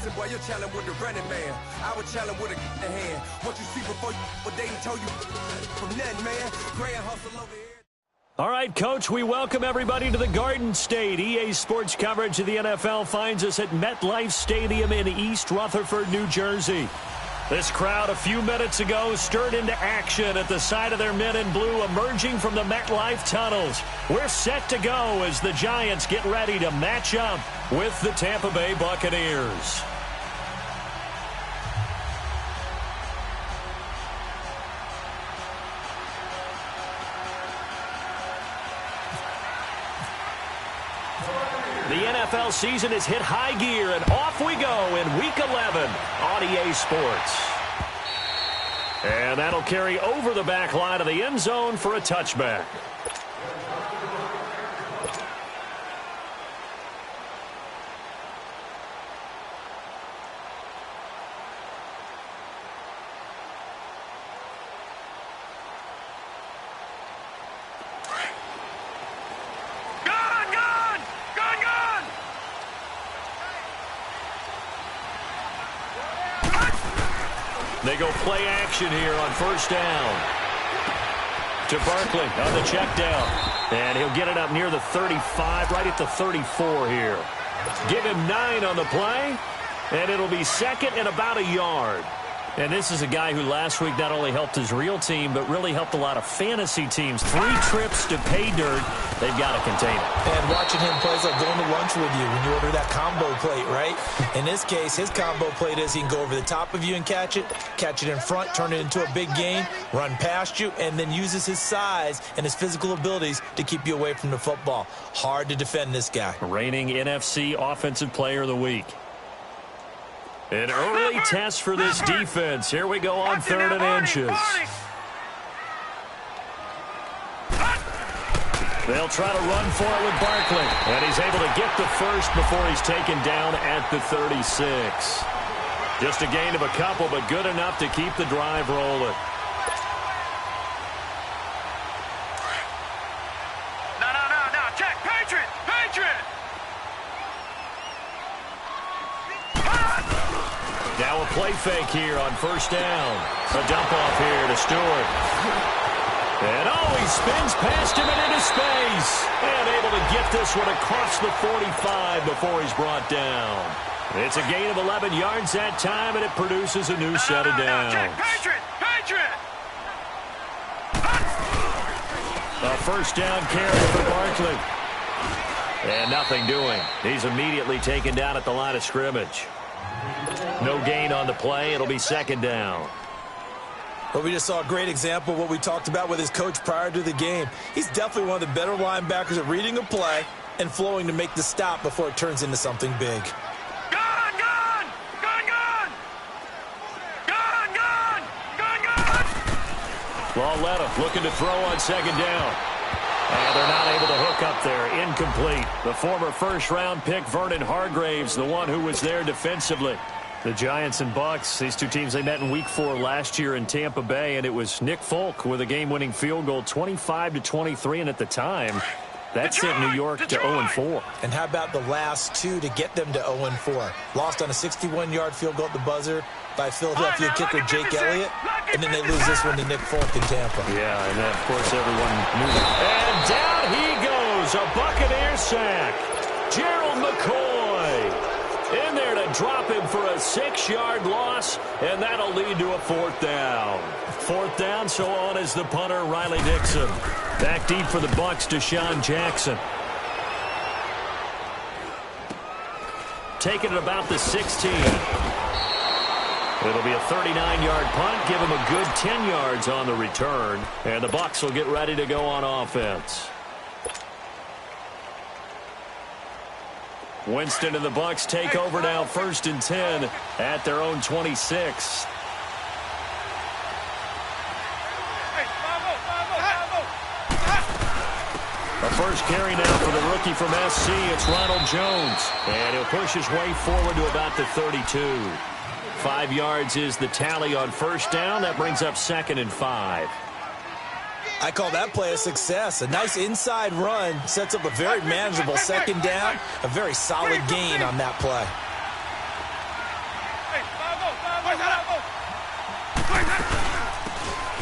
Listen, boy, you're challenging with the running man. I would challenge with a hand. What you see before you, what they told you from nothing, man. Pray and hustle over here. All right, Coach, we welcome everybody to the Garden State. EA Sports coverage of the NFL finds us at MetLife Stadium in East Rutherford, New Jersey. This crowd a few minutes ago stirred into action at the side of their men in blue emerging from the MetLife tunnels. We're set to go as the Giants get ready to match up with the Tampa Bay Buccaneers. The NFL season has hit high gear, and off we go in Week 11 on EA Sports. And that'll carry over the back line of the end zone for a touchback. They go play action here on first down. To Barkley on the check down. And he'll get it up near the 35, right at the 34 here. Give him 9 on the play, and it'll be second and about a yard. And this is a guy who last week not only helped his real team, but really helped a lot of fantasy teams. 3 trips to pay dirt. They've got to contain it. And watching him play is like going to lunch with you when you order that combo plate, right? In this case, his combo plate is he can go over the top of you and catch it in front, turn it into a big gain, run past you, and then uses his size and his physical abilities to keep you away from the football. Hard to defend this guy. Reigning NFC Offensive Player of the Week. An early test for this defense. Here we go on 3rd and inches. They'll try to run for it with Barkley. And he's able to get the first before he's taken down at the 36. Just a gain of a couple, but good enough to keep the drive rolling. No. Check. Patriot. Now a play fake here on first down. A dump off here to Stewart. And he spins past him and into space. And able to get this one across the 45 before he's brought down. It's a gain of 11 yards that time, and it produces a new set of downs. Check. Patriot. A first down carry for Barkley. And nothing doing. He's immediately taken down at the line of scrimmage. No gain on the play. It'll be second down. Well, we just saw a great example of what we talked about with his coach prior to the game. He's definitely one of the better linebackers at reading a play and flowing to make the stop before it turns into something big. Gone! Lauletta looking to throw on second down. And they're not able to hook up there. Incomplete. The former first-round pick, Vernon Hargraves, the one who was there defensively. The Giants and Bucs, these two teams, they met in Week 4 last year in Tampa Bay, and it was Nick Folk with a game-winning field goal, 25-23, and at the time, that sent New York to 0-4. And how about the last 2 to get them to 0-4? Lost on a 61-yard field goal at the buzzer by Philadelphia kicker Jake Elliott, and then they lose this one to Nick Folk in Tampa. Yeah, and then, of course, everyone knew that. And down he goes, a Buccaneer sack. Gerald McCoy in there to drop him for a 6-yard loss, and that'll lead to a 4th down. 4th down, so on is the punter, Riley Dixon. Back deep for the Bucs, Deshaun Jackson. Taking it about the 16. It'll be a 39-yard punt, give him a good 10 yards on the return, and the Bucs will get ready to go on offense. Winston and the Bucs take over now, 1st and 10 at their own 26. A first carry now for the rookie from SC. It's Ronald Jones. And he'll push his way forward to about the 32. 5 yards is the tally on first down. That brings up 2nd and 5. I call that play a success. A nice inside run sets up a very manageable 2nd down. A very solid gain on that play.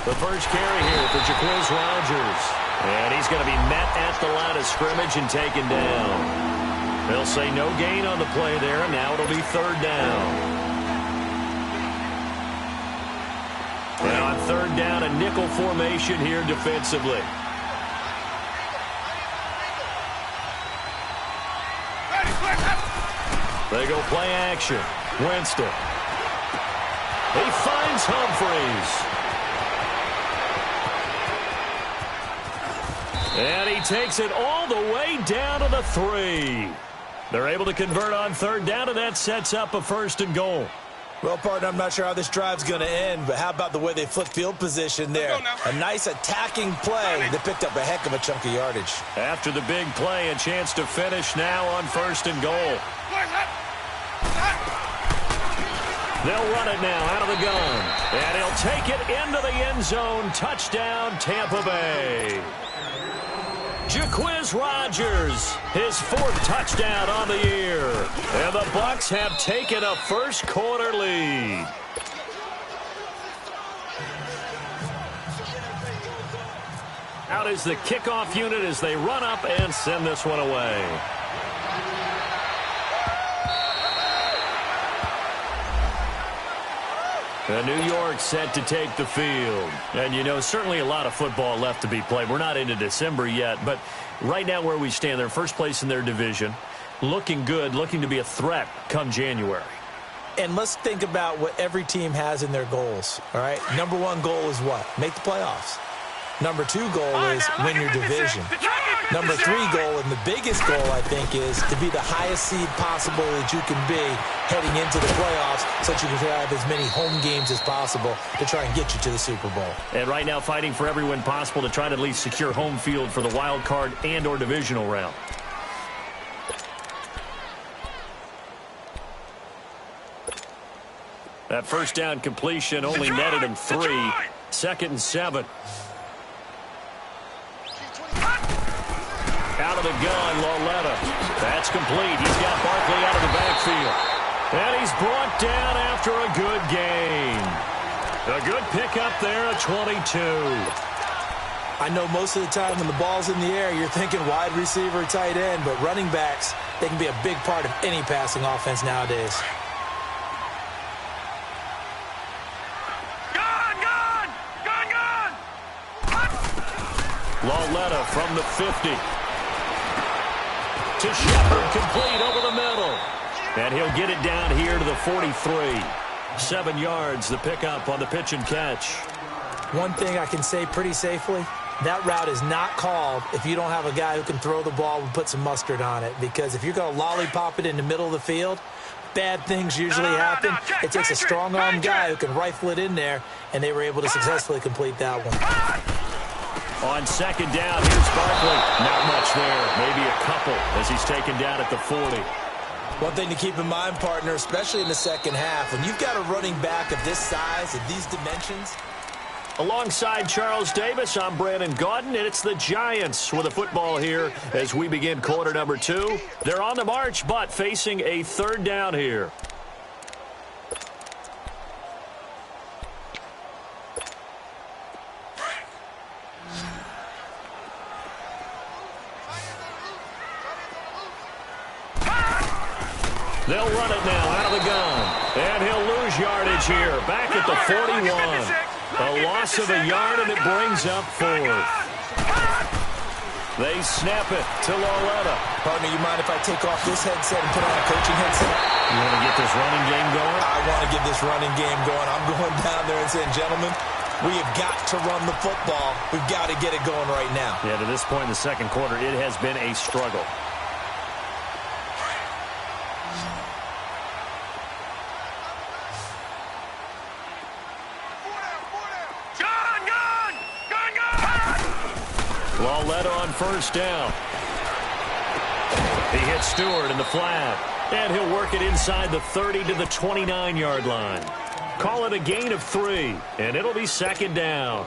The first carry here for Jaquiz Rogers. And he's going to be met at the line of scrimmage and taken down. They'll say no gain on the play there, and now it'll be third down. And on third down, a nickel formation here defensively. They go play action. Winston. He finds Humphreys. And he takes it all the way down to the 3. They're able to convert on third down, and that sets up a 1st and goal. Well, partner, I'm not sure how this drive's going to end, but how about the way they flip field position there? A nice attacking play that picked up a heck of a chunk of yardage. After the big play, a chance to finish now on 1st and goal. They'll run it now out of the gun. And he'll take it into the end zone. Touchdown, Tampa Bay. Jaquiz Rogers, his 4th touchdown on the year. And the Bucs have taken a first-quarter lead. Out is the kickoff unit as they run up and send this one away. New York set to take the field. And, you know, certainly a lot of football left to be played. We're not into December yet, but right now where we stand, they're first place in their division. Looking good, looking to be a threat come January. And let's think about what every team has in their goals, all right? Number 1 goal is what? Make the playoffs. Number 2 goal is win your division. Number 3 goal, and the biggest goal, I think, is to be the highest seed possible that you can be heading into the playoffs so that you can have as many home games as possible to try and get you to the Super Bowl. And right now fighting for every win possible to try to at least secure home field for the wild card and or divisional round. That first down completion only netted him 3. 2nd and 7. Out of the gun, Lauletta. That's complete. He's got Barkley out of the backfield. And he's brought down after a good gain. A good pickup there at 22. I know most of the time when the ball's in the air, you're thinking wide receiver, tight end, but running backs, they can be a big part of any passing offense nowadays. Lauletta from the 50. To Shepard, complete over the middle. And he'll get it down here to the 43. 7 yards, the pickup on the pitch and catch. One thing I can say pretty safely, that route is not called if you don't have a guy who can throw the ball and put some mustard on it. Because if you're going to lollipop it in the middle of the field, bad things usually happen. It takes a strong-armed guy who can rifle it in there, and they were able to successfully complete that one. On 2nd down, here's Barkley. Not much there. Maybe a couple as he's taken down at the 40. One thing to keep in mind, partner, especially in the second half, when you've got a running back of this size, of these dimensions. Alongside Charles Davis, I'm Brandon Gaudin, and it's the Giants with a football here as we begin quarter number 2. They're on the march, but facing a 3rd down here. They'll run it now out of the gun. And he'll lose yardage here. Back at the 41. A loss of a yard, and it brings up 4th. They snap it to Lauletta. Partner, you mind if I take off this headset and put on a coaching headset? You want to get this running game going? I want to get this running game going. I'm going down there and saying, gentlemen, we have got to run the football. We've got to get it going right now. Yeah, to this point in the second quarter, it has been a struggle. Lauletta on 1st down. He hits Stewart in the flat. And he'll work it inside the 30 to the 29-yard line. Call it a gain of 3, and it'll be 2nd down.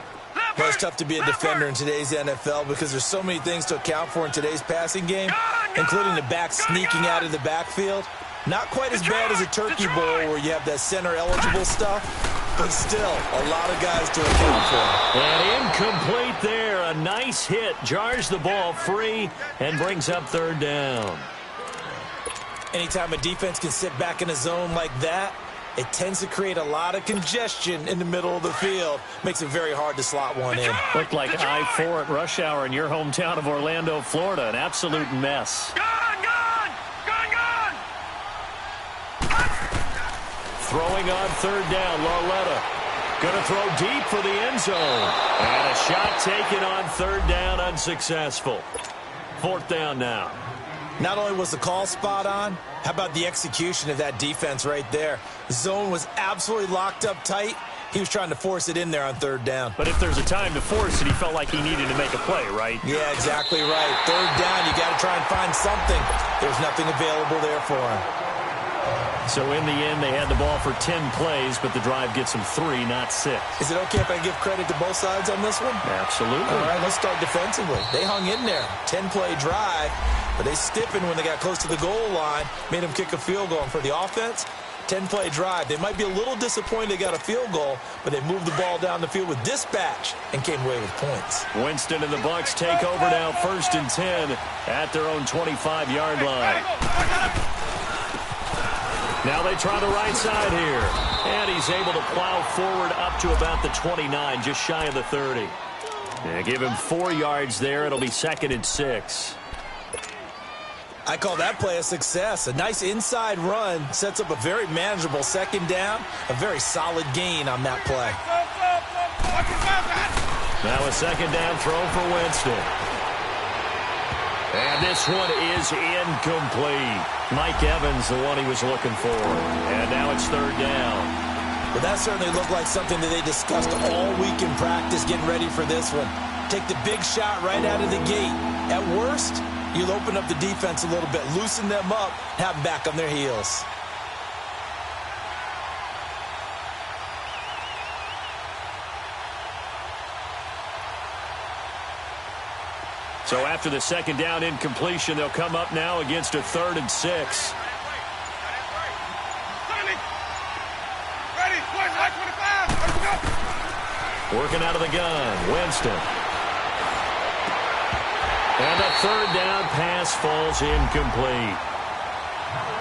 Well, it's tough to be a defender in today's NFL because there's so many things to account for in today's passing game, including the back sneaking out of the backfield. Not quite as bad as a turkey bowl where you have that center-eligible stuff, but still, a lot of guys to account for. And incomplete there. A nice hit. Jars the ball free and brings up third down. Anytime a defense can sit back in a zone like that, it tends to create a lot of congestion in the middle of the field. Makes it very hard to slot one in. Looked like I-4 at rush hour in your hometown of Orlando, Florida. An absolute mess. Gone, gone! Gone, gone! Throwing on third down, Lauletta. Going to throw deep for the end zone. And a shot taken on third down, unsuccessful. Fourth down now. Not only was the call spot on, how about the execution of that defense right there? The zone was absolutely locked up tight. He was trying to force it in there on third down. But if there's a time to force it, he felt like he needed to make a play, right? Yeah, exactly right. Third down, you got to try and find something. There's nothing available there for him. So in the end, they had the ball for 10 plays, but the drive gets them 3, not 6. Is it okay if I give credit to both sides on this one? Absolutely. All right, let's start defensively. They hung in there. 10-play drive, but they stiffened when they got close to the goal line, made them kick a field goal. And for the offense, 10-play drive. They might be a little disappointed they got a field goal, but they moved the ball down the field with dispatch and came away with points. Winston and the Bucs take over now, 1st and 10 at their own 25-yard line. Now they try the right side here. And he's able to plow forward up to about the 29, just shy of the 30. Yeah, give him 4 yards there. It'll be 2nd and 6. I call that play a success. A nice inside run sets up a very manageable 2nd down. A very solid gain on that play. Now a 2nd down throw for Winston. And this one is incomplete. Mike Evans, the one he was looking for. And now it's 3rd down. Well, that certainly looked like something that they discussed all week in practice, getting ready for this one. Take the big shot right out of the gate. At worst, you'll open up the defense a little bit, loosen them up, have them back on their heels. So after the 2nd down incompletion, they'll come up now against a 3rd and 6. Working out of the gun, Winston. And a 3rd down pass falls incomplete.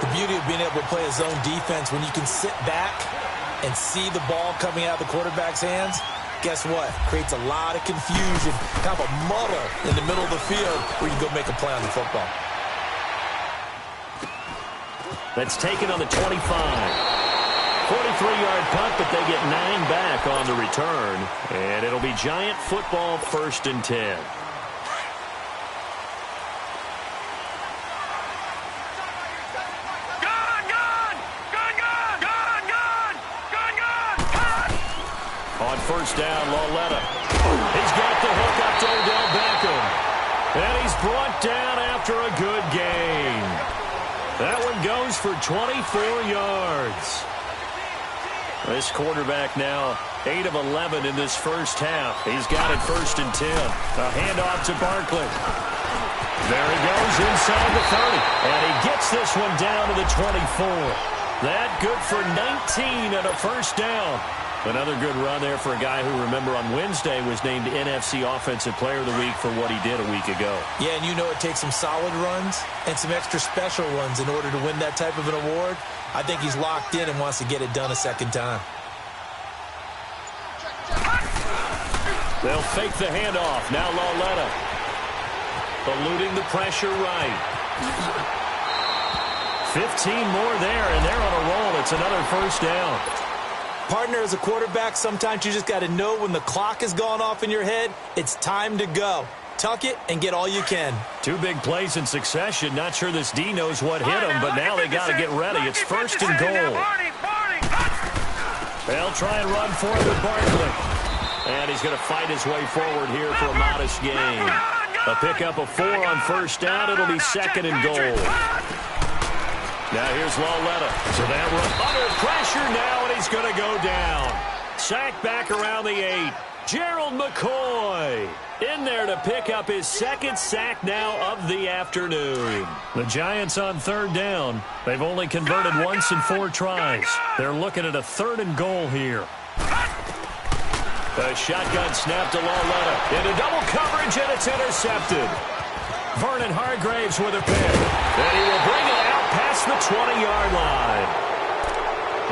The beauty of being able to play a zone defense when you can sit back and see the ball coming out of the quarterback's hands, guess what? Creates a lot of confusion, kind of a muddle in the middle of the field where you go make a play on the football. That's taken on the 25. 43-yard punt, but they get 9 back on the return. And it'll be Giant football, 1st and 10. On 1st down, Lauletta. He's got the hook up to Odell Beckham. And he's brought down after a good gain. That one goes for 24 yards. This quarterback now 8 of 11 in this first half. He's got it 1st and 10. A handoff to Barkley. There he goes inside the 30. And he gets this one down to the 24. That good for 19 and a 1st down. Another good run there for a guy who, remember, on Wednesday was named NFC Offensive Player of the Week for what he did a week ago. Yeah, and you know it takes some solid runs and some extra special runs in order to win that type of an award. I think he's locked in and wants to get it done a 2nd time. They'll fake the handoff. Now Lauletta eluding the pressure right. 15 more there, and they're on a roll. It's another 1st down. Partner, as a quarterback, sometimes you just got to know when the clock has gone off in your head, it's time to go. Tuck it and get all you can. 2 big plays in succession. Not sure this D knows what hit him, but now they got to get ready. It's 1st and goal. They'll try and run for it with Barkley. And he's going to fight his way forward here for a modest gain. A pickup of 4 on 1st down. It'll be 2nd and goal. Now here's Lauletta. So that run under pressure now, and he's going to go down. Sack back around the 8. Gerald McCoy in there to pick up his 2nd sack now of the afternoon. The Giants on 3rd down. They've only converted once in 4 tries. They're looking at a 3rd and goal here. A shotgun snap to Lauletta. Into double coverage, and it's intercepted. Vernon Hargraves with a pick. And he will bring it out past the 20-yard line.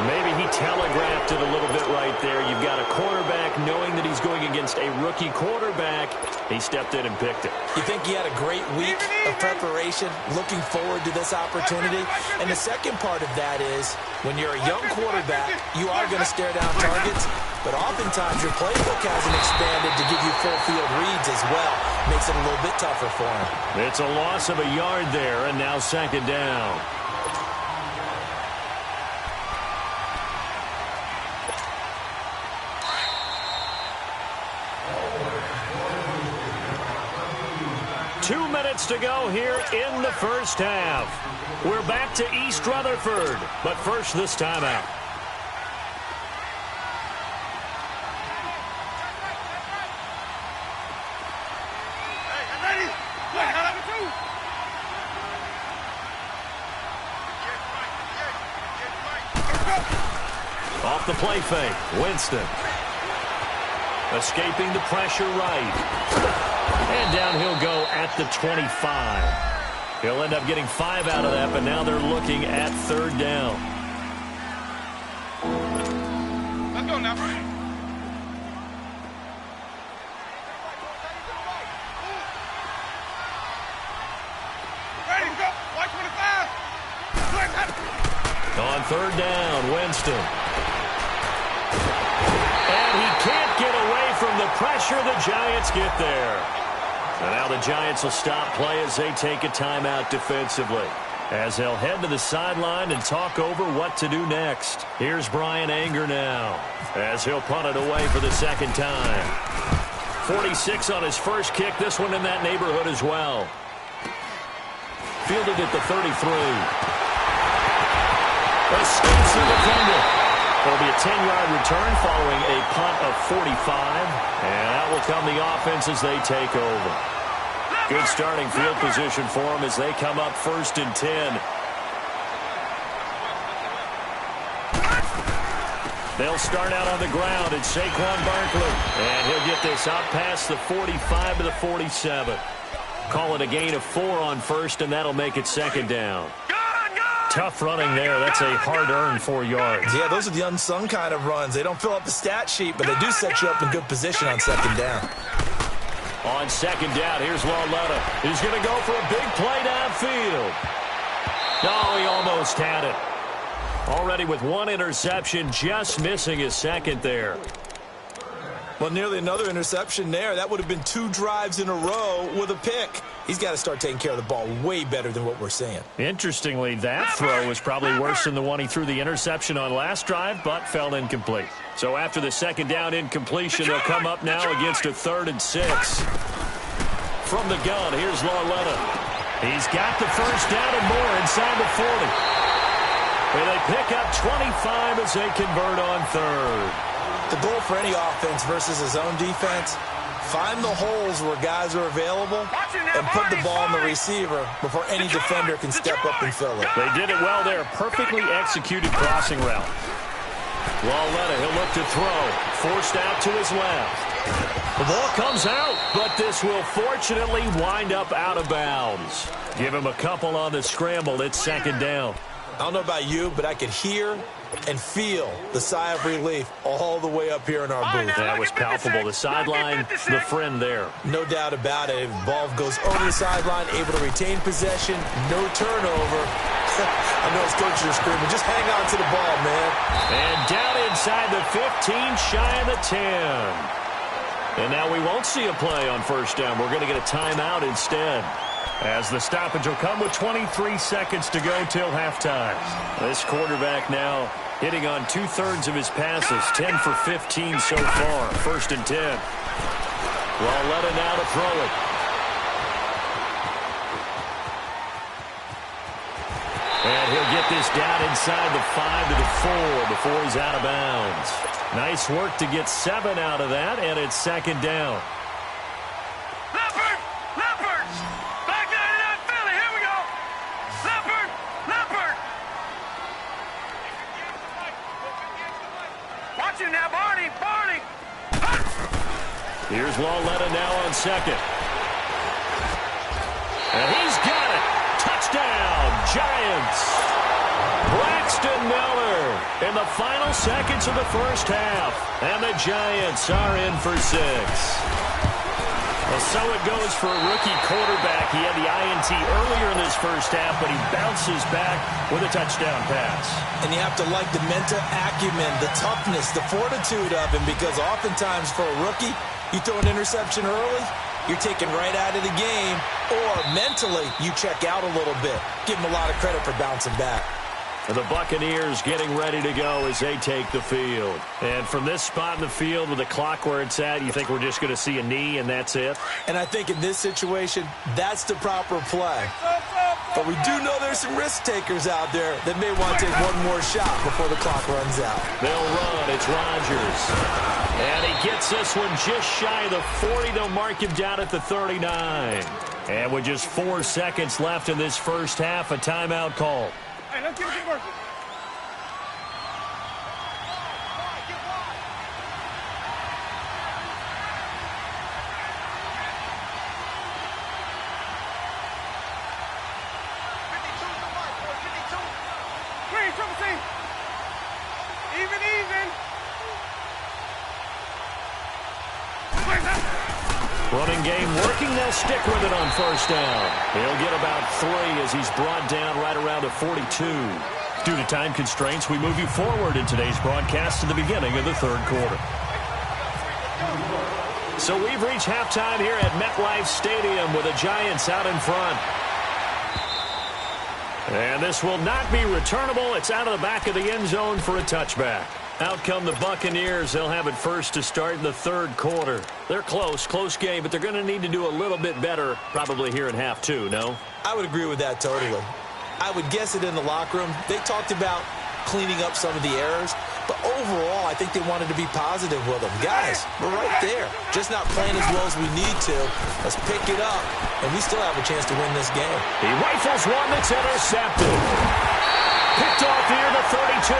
Maybe he telegraphed it a little bit right there. You've got a quarterback knowing that he's going against a rookie quarterback. He stepped in and picked it. You think he had a great week of preparation, looking forward to this opportunity? And the second part of that is, when you're a young quarterback, you are going to stare down targets, but oftentimes your playbook hasn't expanded to give you full field reads as well. Makes it a little bit tougher for him. It's a loss of a yard there, and now second down. Two minutes to go here in the first half. We're back to East Rutherford, but first this timeout. Off the play fake, Winston. Escaping the pressure right. And down he'll go at the 25. He'll end up getting 5 out of that, but now they're looking at third down. Let's go now. Ready, go. White 25. On third down, Winston. And he can't get away from the pressure. The Giants get there. And now the Giants will stop play as they take a timeout defensively, as they'll head to the sideline and talk over what to do next. Here's Brian Anger now, as he'll punt it away for the second time. 46 on his first kick, this one in that neighborhood as well. Fielded at the 33. Escapes the defender. It'll be a 10-yard return following a punt of 45. And out will come the offense as they take over. Good starting field position for them as they come up first and 10. They'll start out on the ground. It's Saquon Barkley. And he'll get this out past the 45 to the 47. Call it a gain of 4 on first, and that'll make it second down. Tough running there. That's a hard-earned 4 yards. Yeah, those are the unsung kind of runs. They don't fill up the stat sheet, but they do set you up in good position on second down. On second down, here's Lauletta. He's going to go for a big play downfield. No, he almost had it. Already with 1 interception, just missing his second there. Well, nearly another interception there. That would have been 2 drives in a row with a pick. He's got to start taking care of the ball way better than what we're seeing. Interestingly, that throw was probably worse than the one he threw the interception on last drive, but fell incomplete. So after the second down incompletion, they'll come up now against a 3rd and 6. From the gun, here's Lauletta. He's got the first down and more inside the 40. And they pick up 25 as they convert on 3rd. The goal for any offense versus his own defense, find the holes where guys are available and put the ball on the receiver before any defender can step up and fill it. They did it well there. Perfectly executed crossing route. Lauletta, he'll look to throw. Forced out to his left. The ball comes out, but this will fortunately wind up out of bounds. Give him a couple on the scramble. It's second down. I don't know about you, but I could hear and feel the sigh of relief all the way up here in our booth. That was palpable. The sideline, the friend there. No doubt about it. If the ball goes over the sideline, able to retain possession, no turnover. I know his coaches are screaming, just hang on to the ball, man. And down inside the 15, shy of the 10. And now we won't see a play on first down. We're going to get a timeout instead, as the stoppage will come with 23 seconds to go till halftime. This quarterback now hitting on 2/3 of his passes, 10 for 15 so far. First and 10. Lauletta now to throw it. And he'll get this down inside the 5 to the 4 before he's out of bounds. Nice work to get 7 out of that, and it's second down. Here's Lauletta now on second. And he's got it. Touchdown, Giants. Braxton Miller in the final seconds of the first half. And the Giants are in for 6. Well, so it goes for a rookie quarterback. He had the INT earlier in this first half, but he bounces back with a touchdown pass. And you have to like the mental acumen, the toughness, the fortitude of him, because oftentimes for a rookie, you throw an interception early, you're taken right out of the game, or mentally you check out a little bit. Give him a lot of credit for bouncing back. And the Buccaneers getting ready to go as they take the field. And from this spot in the field with the clock where it's at, you think we're just going to see a knee and that's it? And I think in this situation, that's the proper play. But we do know there's some risk takers out there that may want to take one more shot before the clock runs out. They'll run. It's Rodgers. And he gets this one just shy of the 40. They'll mark him down at the 39. And with just 4 seconds left in this first half, a timeout call. Hey, let's get it working. Running game working. They'll stick with it on first down. He'll get about 3 as he's brought down right around the 42. Due to time constraints, we move you forward in today's broadcast to the beginning of the third quarter. So we've reached halftime here at MetLife Stadium with the Giants out in front. And this will not be returnable. It's out of the back of the end zone for a touchback. Out come the Buccaneers. They'll have it first to start in the third quarter. They're close game, but they're going to need to do a little bit better probably here in half 2, no? I would agree with that totally. I would guess it in the locker room. They talked about cleaning up some of the errors, but overall, I think they wanted to be positive with them. Guys, we're right there. Just not playing as well as we need to. Let's pick it up, and we still have a chance to win this game. He rifles one that's intercepted. Picked off near the 32.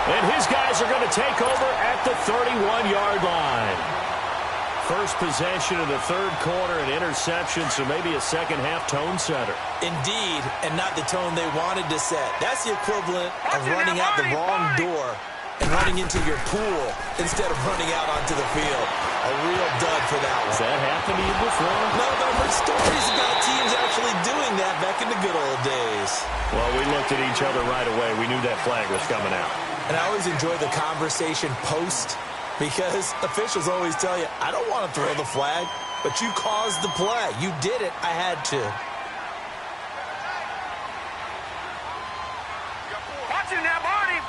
And his guys are going to take over at the 31-yard line. First possession of the third quarter, an interception, so maybe a second-half tone setter. Indeed, and not the tone they wanted to set. That's the equivalent of running out the wrong door and running into your pool instead of running out onto the field. A real dud for that one. Has that happened to you before? No, but I've heard stories about teams actually doing that back in the good old days. Well, we looked at each other right away. We knew that flag was coming out. And I always enjoy the conversation post because officials always tell you, I don't want to throw the flag, but you caused the play. You did it. I had to. Watch it now, Barney!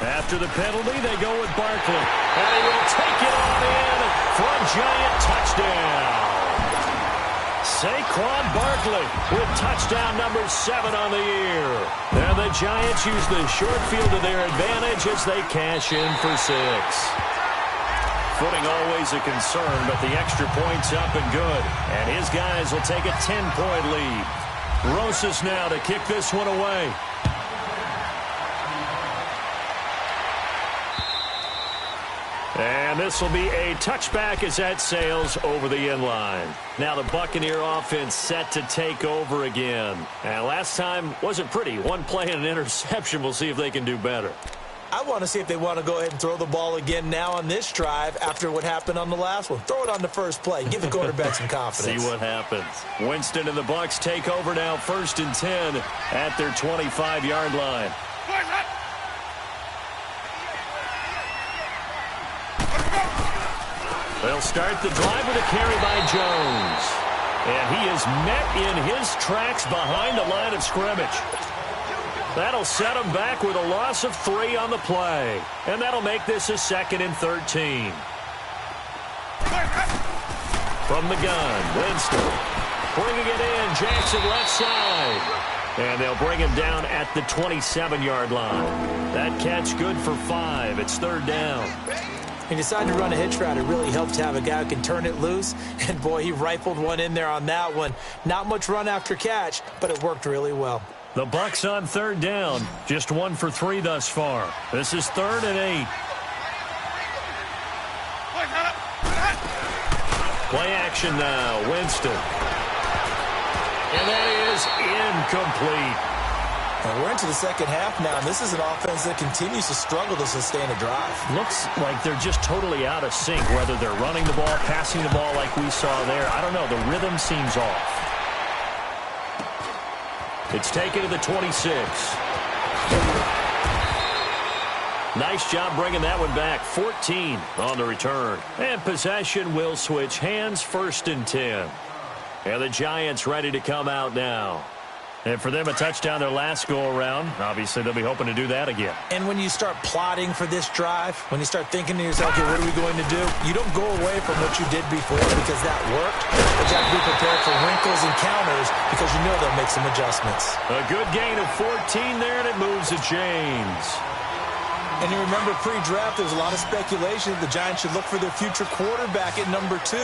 After the penalty, they go with Barkley. And he will take it on in for a Giant touchdown. Saquon Barkley with touchdown number 7 on the year. And the Giants use the short field to their advantage as they cash in for 6. Footing always a concern, but the extra point's up and good. And his guys will take a 10-point lead. Rosas now to kick this one away. And this will be a touchback as that sails over the end line. Now the Buccaneer offense set to take over again. And last time wasn't pretty. One play and an interception. We'll see if they can do better. I want to see if they want to go ahead and throw the ball again now on this drive after what happened on the last one. Throw it on the first play. Give the quarterback some confidence. See what happens. Winston and the Bucs take over now, 1st and 10 at their 25-yard line. They'll start the drive with a carry by Jones. And he is met in his tracks behind the line of scrimmage. That'll set him back with a loss of 3 on the play. And that'll make this a 2nd and 13. From the gun, Winston. Bringing it in, Jackson left side. And they'll bring him down at the 27-yard line. That catch good for 5. It's 3rd down. He decided to run a hitch route. It really helped to have a guy who can turn it loose. And, boy, he rifled one in there on that one. Not much run after catch, but it worked really well. The Bucs on 3rd down. Just 1 for 3 thus far. This is 3rd and 8. Play action now. Winston. And that is incomplete. And we're into the second half now, and this is an offense that continues to struggle to sustain a drive. Looks like they're just totally out of sync, whether they're running the ball, passing the ball like we saw there. I don't know. The rhythm seems off. It's taken to the 26. Nice job bringing that one back. 14 on the return. And possession will switch hands, 1st and 10. And the Giants ready to come out now. And for them, a touchdown their last go-around. Obviously, they'll be hoping to do that again. And when you start plotting for this drive, when you start thinking to yourself, okay, what are we going to do? You don't go away from what you did before because that worked. But you have to be prepared for wrinkles and counters because you know they'll make some adjustments. A good gain of 14 there, and it moves the chains. And you remember pre-draft, there's a lot of speculation that the Giants should look for their future quarterback at number 2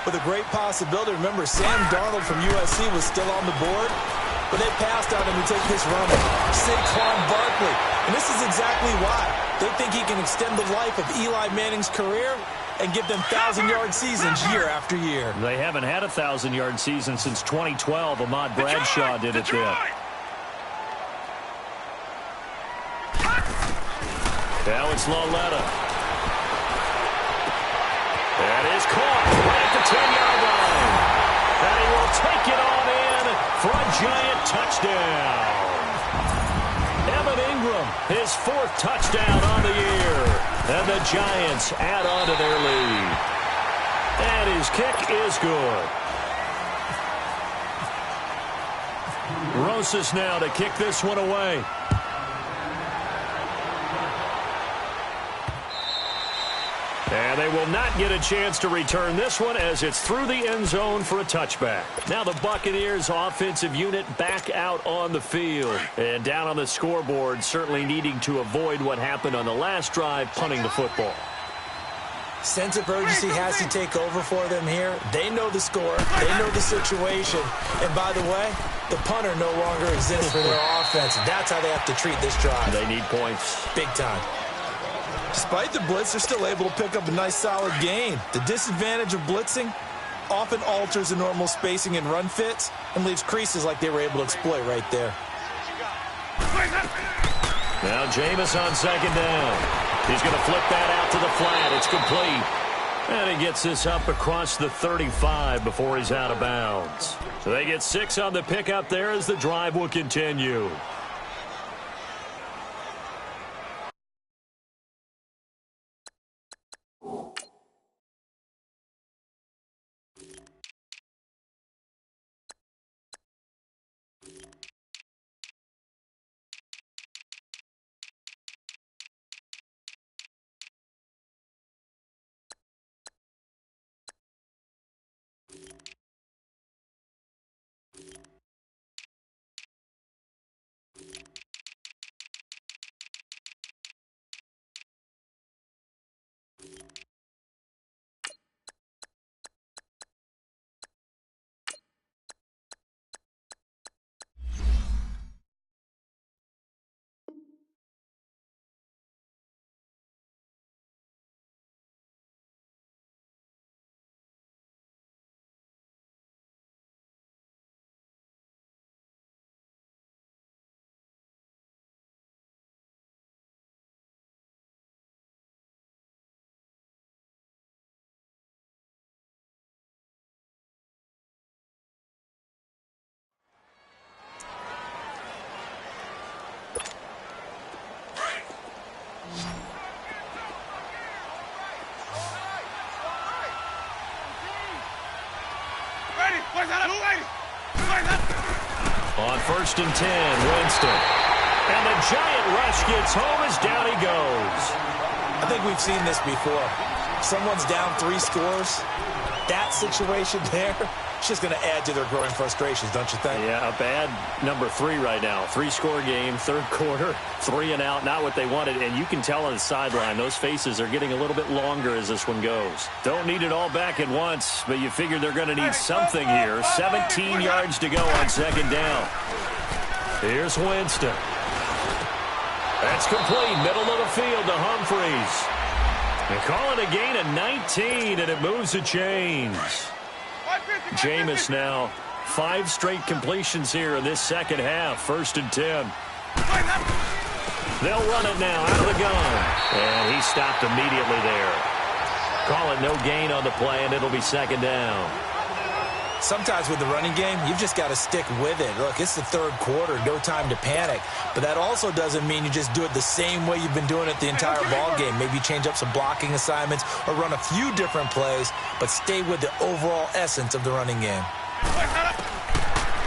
with a great possibility. Remember, Sam Darnold from USC was still on the board. But they passed on him to take this runner, Saquon Barkley. And this is exactly why. They think he can extend the life of Eli Manning's career and give them 1,000-yard seasons year after year. They haven't had a 1,000-yard season since 2012. Ahmad Bradshaw did it then. Now it's Lauletta. That is caught right at the 10-yard line. And he will take it on in for a Giant touchdown. Evan Ingram, his 4th touchdown on the year. And the Giants add on to their lead. And his kick is good. Rosas now to kick this one away. And they will not get a chance to return this one as it's through the end zone for a touchback. Now the Buccaneers offensive unit back out on the field. And down on the scoreboard, certainly needing to avoid what happened on the last drive, punting the football. Sense of urgency has to take over for them here. They know the score. They know the situation. And by the way, the punter no longer exists for their offense. That's how they have to treat this drive. They need points. Big time. Despite the blitz, they're still able to pick up a nice, solid gain. The disadvantage of blitzing often alters the normal spacing and run fits and leaves creases like they were able to exploit right there. Now Jameis on 2nd down. He's going to flip that out to the flat. It's complete. And he gets this up across the 35 before he's out of bounds. So they get 6 on the pickup there as the drive will continue. On 1st and 10, Winston. And the Giant rush gets home as down he goes. I think we've seen this before. Someone's down 3 scores. That situation there, it's just going to add to their growing frustrations, don't you think? Yeah, a bad number 3 right now. 3-score game, 3rd quarter, 3 and out, not what they wanted. And you can tell on the sideline, those faces are getting a little bit longer as this one goes. Don't need it all back at once, but you figure they're going to need something here. 17 yards to go on 2nd down. Here's Winston. That's complete, middle of the field to Humphries. They call it a gain of 19, and it moves the chains. Jameis now 5 straight completions here in this second half. 1st and 10. They'll run it now out of the gun. And he stopped immediately there. Call it no gain on the play, and it'll be 2nd down. Sometimes with the running game, you've just got to stick with it. Look, it's the 3rd quarter, no time to panic. But that also doesn't mean you just do it the same way you've been doing it the entire ball game. Maybe change up some blocking assignments or run a few different plays, but stay with the overall essence of the running game.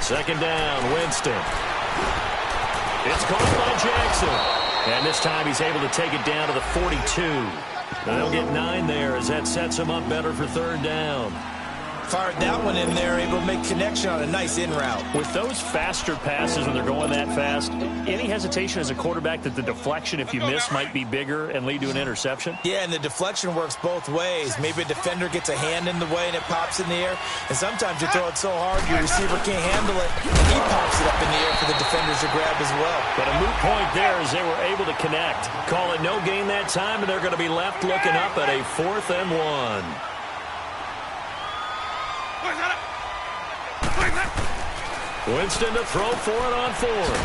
2nd down, Winston. It's caught by Jackson. And this time he's able to take it down to the 42. And they'll get 9 there as that sets him up better for 3rd down. Fired that one in there, able to make connection on a nice in route. With those faster passes when they're going that fast, any hesitation as a quarterback that the deflection, if you miss, might be bigger and lead to an interception? Yeah, and the deflection works both ways. Maybe a defender gets a hand in the way and it pops in the air. And sometimes you throw it so hard your receiver can't handle it, and he pops it up in the air for the defenders to grab as well. But a moot point there as they were able to connect. Call it no gain that time, and they're going to be left looking up at a 4th and 1. Winston to throw for it on 4th.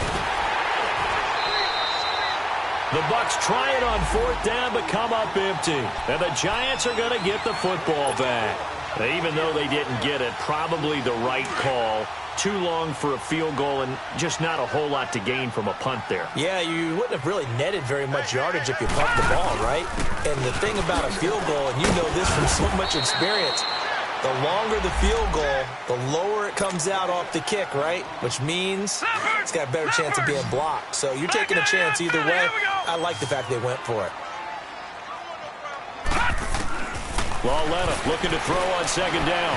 The Bucs try it on 4th down, but come up empty. And the Giants are going to get the football back. Even though they didn't get it, probably the right call. Too long for a field goal and just not a whole lot to gain from a punt there. Yeah, you wouldn't have really netted very much yardage if you pumped the ball, right? And the thing about a field goal, and you know this from so much experience, the longer the field goal, the lower it comes out off the kick, right? Which means it's got a better chance of being blocked. So you're taking a chance either way. I like the fact they went for it. Lauletta looking to throw on 2nd down.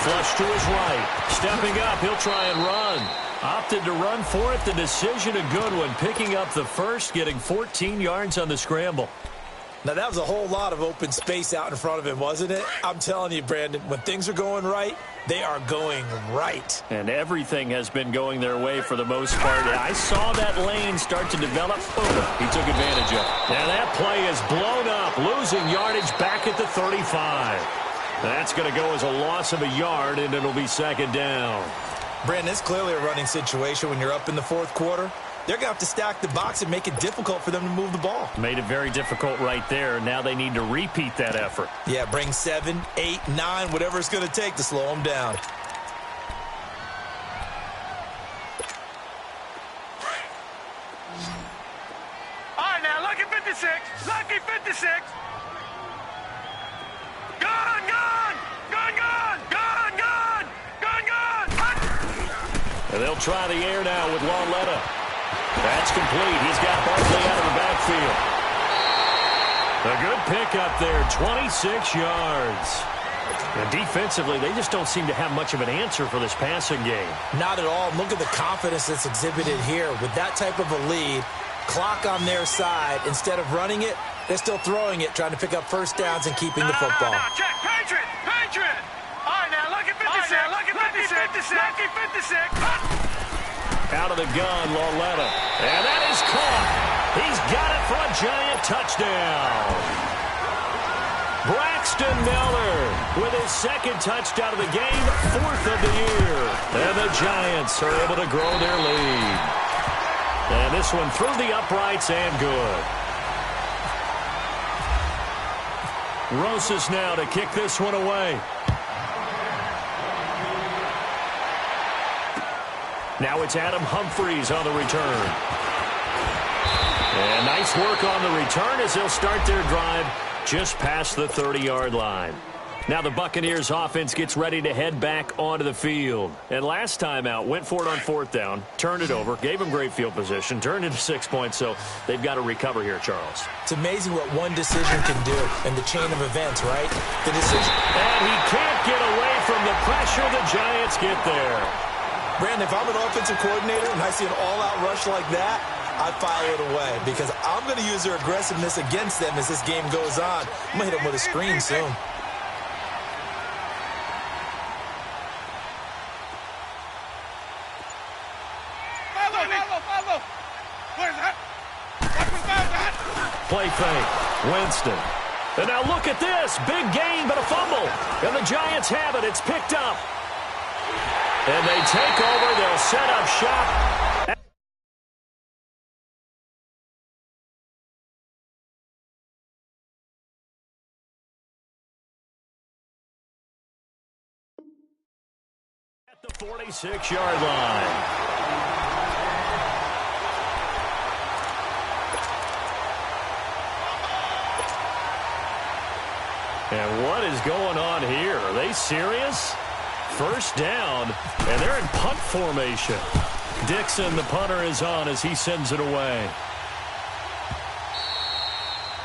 Flush to his right. Stepping up, he'll try and run. Opted to run for it. The decision a good one. Picking up the first, getting 14 yards on the scramble. Now, that was a whole lot of open space out in front of him, wasn't it? I'm telling you, Brandon, when things are going right, they are going right. And everything has been going their way for the most part. I saw that lane start to develop. Boom, he took advantage of it. Now that play is blown up, losing yardage back at the 35. That's going to go as a loss of a yard, and it'll be 2nd down. Brandon, it's clearly a running situation when you're up in the 4th quarter. They're going to have to stack the box and make it difficult for them to move the ball. Made it very difficult right there. Now they need to repeat that effort. Yeah, bring 7, 8, 9, whatever it's going to take to slow them down. All right, now, lucky 56. Lucky 56. Gone, gone. Gone, gone. Gone, gone. Gone, gone. And they'll try the air now with Lauletta. That's complete. He's got Barkley out of the backfield. A good pickup there, 26 yards. And defensively, they just don't seem to have much of an answer for this passing game. Not at all. Look at the confidence that's exhibited here. With that type of a lead, clock on their side, instead of running it, they're still throwing it, trying to pick up 1st downs and keeping the football. Now, check. Patriot. Patriot. All right, now, lucky 56. Lucky 56. Lucky 56. Out of the gun, Lauletta. And that is caught. He's got it for a Giant touchdown. Braxton Miller with his 2nd touchdown of the game, 4th of the year. And the Giants are able to grow their lead. And this one through the uprights and good. Rosas now to kick this one away. Now it's Adam Humphries on the return. And nice work on the return as they'll start their drive just past the 30-yard line. Now the Buccaneers offense gets ready to head back onto the field. And last time out, went for it on 4th down, turned it over, gave them great field position, turned into 6 points, so they've got to recover here, Charles. It's amazing what one decision can do in the chain of events, right? The decision. And he can't get away from the pressure. The Giants get there. Brandon, if I'm an offensive coordinator and I see an all-out rush like that, I file it away because I'm going to use their aggressiveness against them as this game goes on. I'm going to hit them with a screen soon. Follow. Where's that? Play fake. Winston. And now look at this. Big gain, but a fumble. And the Giants have it. It's picked up. And they take over. They'll set up shop. At the 46-yard line. And what is going on here? Are they serious? First down, and they're in punt formation. Dixon, the punter, is on as he sends it away.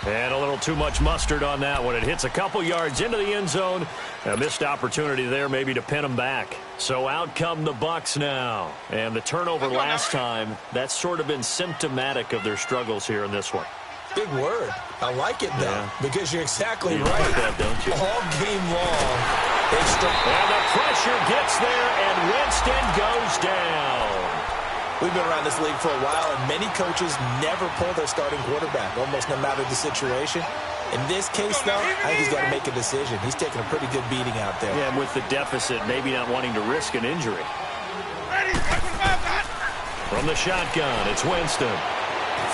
And a little too much mustard on that one. It hits a couple yards into the end zone. A missed opportunity there maybe to pin them back. So out come the Bucs now. And the turnover last time, that's sort of been symptomatic of their struggles here in this one. Big word. I like it, though, because you're exactly right. Like that, don't you? All game long, and the pressure gets there, and Winston goes down. We've been around this league for a while, and many coaches never pull their starting quarterback, almost no matter the situation. In this case, though, I think he's got to make a decision. He's taking a pretty good beating out there. Yeah, and with the deficit, maybe not wanting to risk an injury. From the shotgun, it's Winston.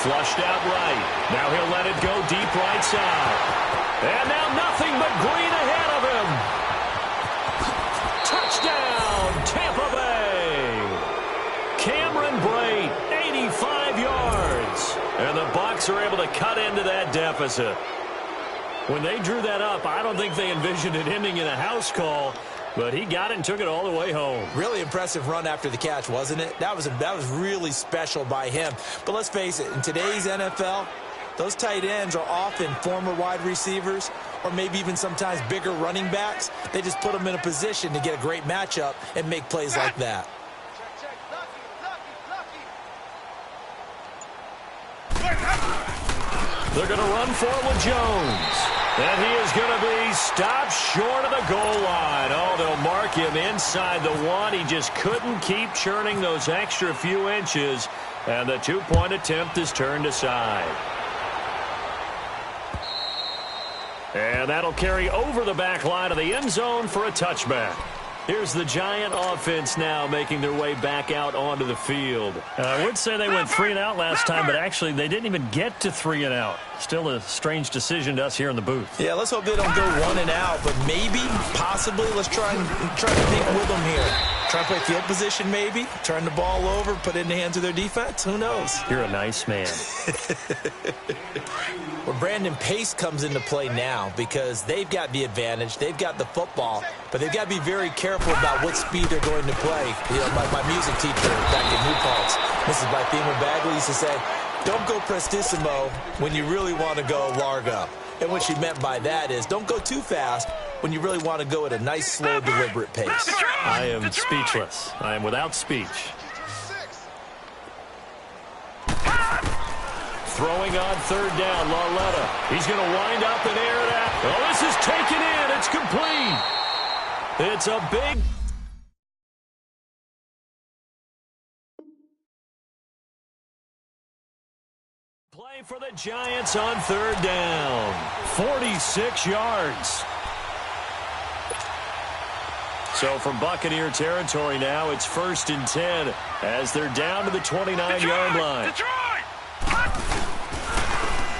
Flushed out right. Now he'll let it go deep right side. And now nothing but green ahead of him. Touchdown, Tampa Bay. Cameron Brate, 85 yards. And the Bucs are able to cut into that deficit. When they drew that up, I don't think they envisioned it ending in a house call. But he got it and took it all the way home. Really impressive run after the catch, wasn't it? That was really special by him. But let's face it, in today's NFL, those tight ends are often former wide receivers or maybe even sometimes bigger running backs. They just put them in a position to get a great matchup and make plays like that. They're going to run for it with Jones. And he is going to be stopped short of the goal line. Oh, they'll mark him inside the one. He just couldn't keep churning those extra few inches. And the two-point attempt is turned aside. And that'll carry over the back line of the end zone for a touchback. Here's the Giant offense now making their way back out onto the field. I would say they went 3 and out last time, but actually they didn't even get to 3 and out. Still a strange decision to us here in the booth. Yeah, let's hope they don't go 1 and out, but maybe, possibly, let's try to think with them here. Try to play field position maybe, turn the ball over, put it in the hands of their defense. Who knows? You're a nice man. Well, Brandon, pace comes into play now because they've got the advantage. They've got the football, but they've got to be very careful about what speed they're going to play. You know, my music teacher back in New Paltz, Mrs. Bythema Bagley, used to say, don't go prestissimo when you really want to go largo. And what she meant by that is don't go too fast when you really want to go at a nice, slow, deliberate pace. I am speechless. I am without speech. Throwing on third down, Lauletta. He's going to wind up and air it out. Oh, this is taken in. It's complete. It's a big... play for the Giants on third down. 46 yards. So from Buccaneer territory now, it's 1st and 10 as they're down to the 29-yard line. Detroit!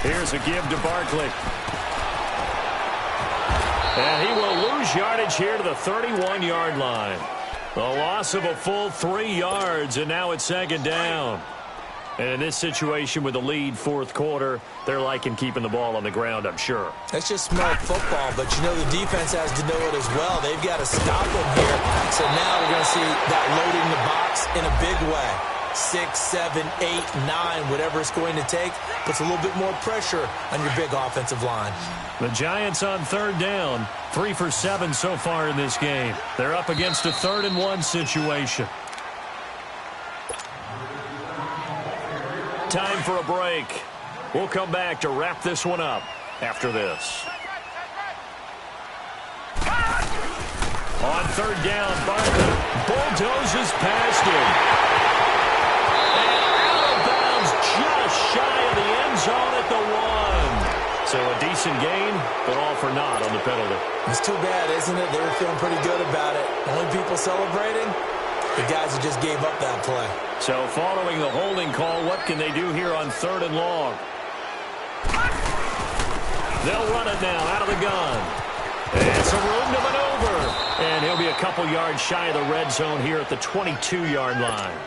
Here's a give to Barkley. And he will lose yardage here to the 31-yard line. A loss of a full 3 yards, and now it's 2nd down. And in this situation with the lead 4th quarter, they're liking keeping the ball on the ground, I'm sure. That's just smart football, but you know the defense has to know it as well. They've got to stop them here. So now we're going to see that loading the box in a big way. 6, 7, 8, 9, whatever it's going to take, puts a little bit more pressure on your big offensive line. The Giants on third down, 3 for 7 so far in this game. They're up against a 3rd and 1 situation. Time for a break. We'll come back to wrap this one up after this. On third down, Barkley bulldozes past him. And out of bounds just shy of the end zone at the 1. So a decent gain, but all for naught on the penalty. It's too bad, isn't it? They were feeling pretty good about it. Only people celebrating, the guys who just gave up that play. So following the holding call, what can they do here on 3rd and long? They'll run it now out of the gun. And some room to maneuver. And he'll be a couple yards shy of the red zone here at the 22-yard line.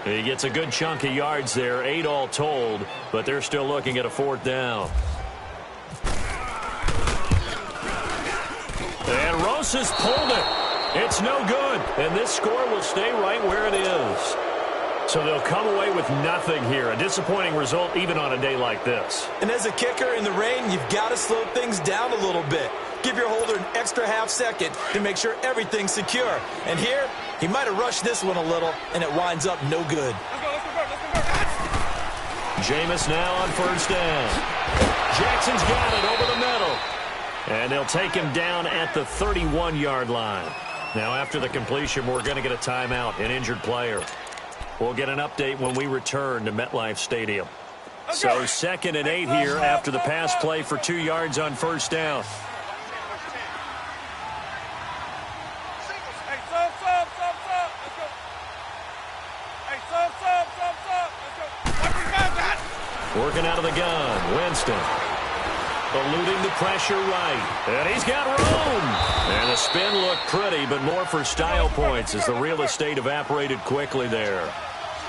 He gets a good chunk of yards there, 8 all told, but they're still looking at a 4th down. And Rosas pulled it. It's no good, and this score will stay right where it is. So they'll come away with nothing here. A disappointing result even on a day like this. And as a kicker in the rain, you've got to slow things down a little bit. Give your holder an extra half second to make sure everything's secure. And here, he might have rushed this one a little, and it winds up no good. Jameis now on 1st down. Jackson's got it over the middle. And they'll take him down at the 31-yard line. Now, after the completion, we're going to get a timeout, an injured player. We'll get an update when we return to MetLife Stadium. So 2nd and 8 here after the pass play for 2 yards on 1st down. Working out of the gun, Winston. Eluding the pressure right. And he's got room. And the spin looked pretty, but more for style points as the real estate evaporated quickly there.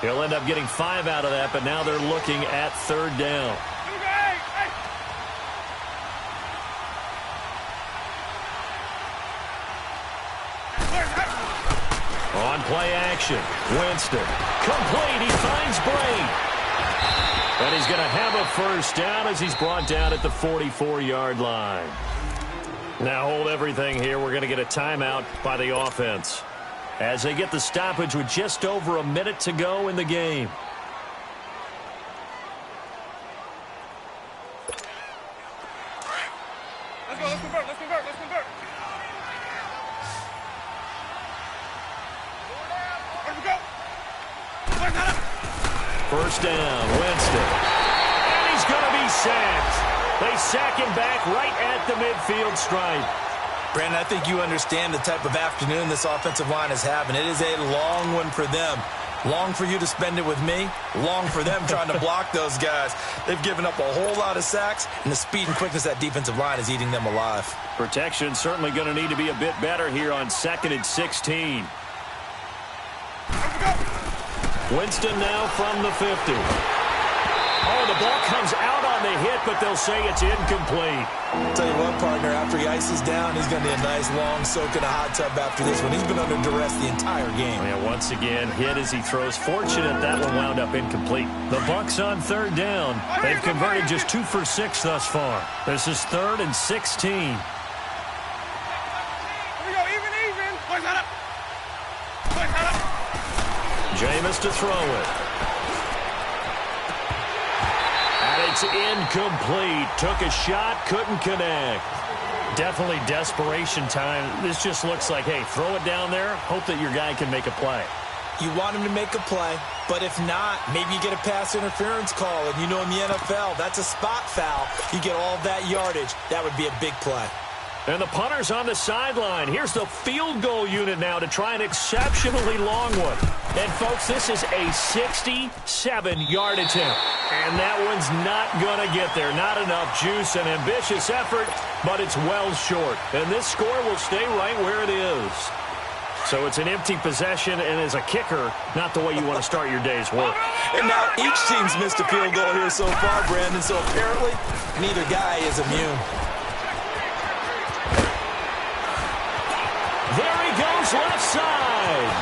He'll end up getting 5 out of that, but now they're looking at 3rd down. On play action, Winston. Complete, he finds Bray. And he's going to have a 1st down as he's brought down at the 44-yard line. Now hold everything here. We're going to get a timeout by the offense as they get the stoppage with just over a minute to go in the game. Let's convert. First down, Winston. And he's going to be sacked. They sack him back right at the midfield stripe. Brandon, I think you understand the type of afternoon this offensive line is having. It is a long one for them. Long for you to spend it with me. Long for them trying to block those guys. They've given up a whole lot of sacks, and the speed and quickness of that defensive line is eating them alive. Protection certainly going to need to be a bit better here on 2nd and 16. Winston now from the 50. Oh, the ball comes out on the hit, but they'll say it's incomplete. I'll tell you what, partner, after he ices down, he's going to need a nice long soak in a hot tub after this one. He's been under duress the entire game. Yeah, once again, hit as he throws. Fortunate that one wound up incomplete. The Bucs on 3rd down. They've converted just 2 for 6 thus far. This is 3rd and 16. Here we go, even. Boys, head up. Jameis to throw it. And it's incomplete. Took a shot, couldn't connect. Definitely desperation time. This just looks like, hey, throw it down there, hope that your guy can make a play. You want him to make a play, but if not, maybe you get a pass interference call, and you know in the NFL, that's a spot foul. You get all that yardage. That would be a big play. And the punter's on the sideline. Here's the field goal unit now to try an exceptionally long one. And, folks, this is a 67-yard attempt. And that one's not going to get there. Not enough juice, an ambitious effort, but it's well short. And this score will stay right where it is. So it's an empty possession, and as a kicker, not the way you want to start your day's work. And now each team's missed a field goal here so far, Brandon, so apparently neither guy is immune. There he goes, left side.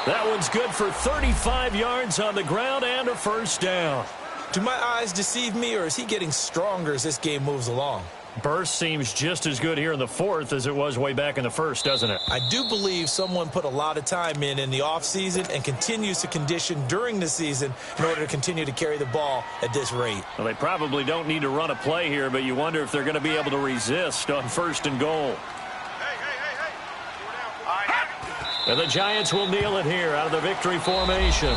That one's good for 35 yards on the ground and a 1st down. Do my eyes deceive me, or is he getting stronger as this game moves along? Burst seems just as good here in the 4th as it was way back in the 1st, doesn't it? I do believe someone put a lot of time in the offseason and continues to condition during the season in order to continue to carry the ball at this rate. Well, they probably don't need to run a play here, but you wonder if they're going to be able to resist on 1st and goal. And the Giants will kneel it here out of the victory formation.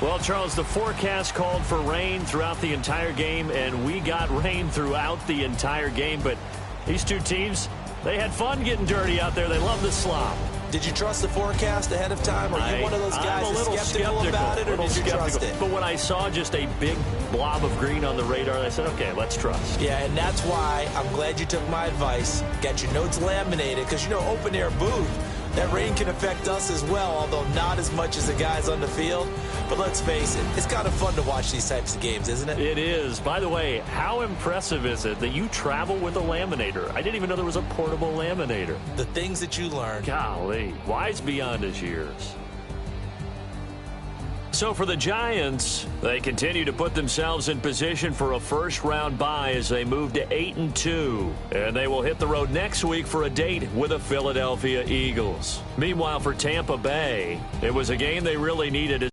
Well, Charles, the forecast called for rain throughout the entire game, and we got rain throughout the entire game. But these two teams, they had fun getting dirty out there. They love the slop. Did you trust the forecast ahead of time? Are you one of those guys I'm a little skeptical about it, or did you trust it? But when I saw just a big blob of green on the radar, I said, okay, let's trust. Yeah, and that's why I'm glad you took my advice. Got your notes laminated, because, you know, open-air booth, that rain can affect us as well, although not as much as the guys on the field. But let's face it, it's kind of fun to watch these types of games, isn't it? It is. By the way, how impressive is it that you travel with a laminator? I didn't even know there was a portable laminator. The things that you learn. Golly, wise beyond his years. So for the Giants, they continue to put themselves in position for a first-round bye as they move to 8-2. And they will hit the road next week for a date with the Philadelphia Eagles. Meanwhile, for Tampa Bay, it was a game they really needed.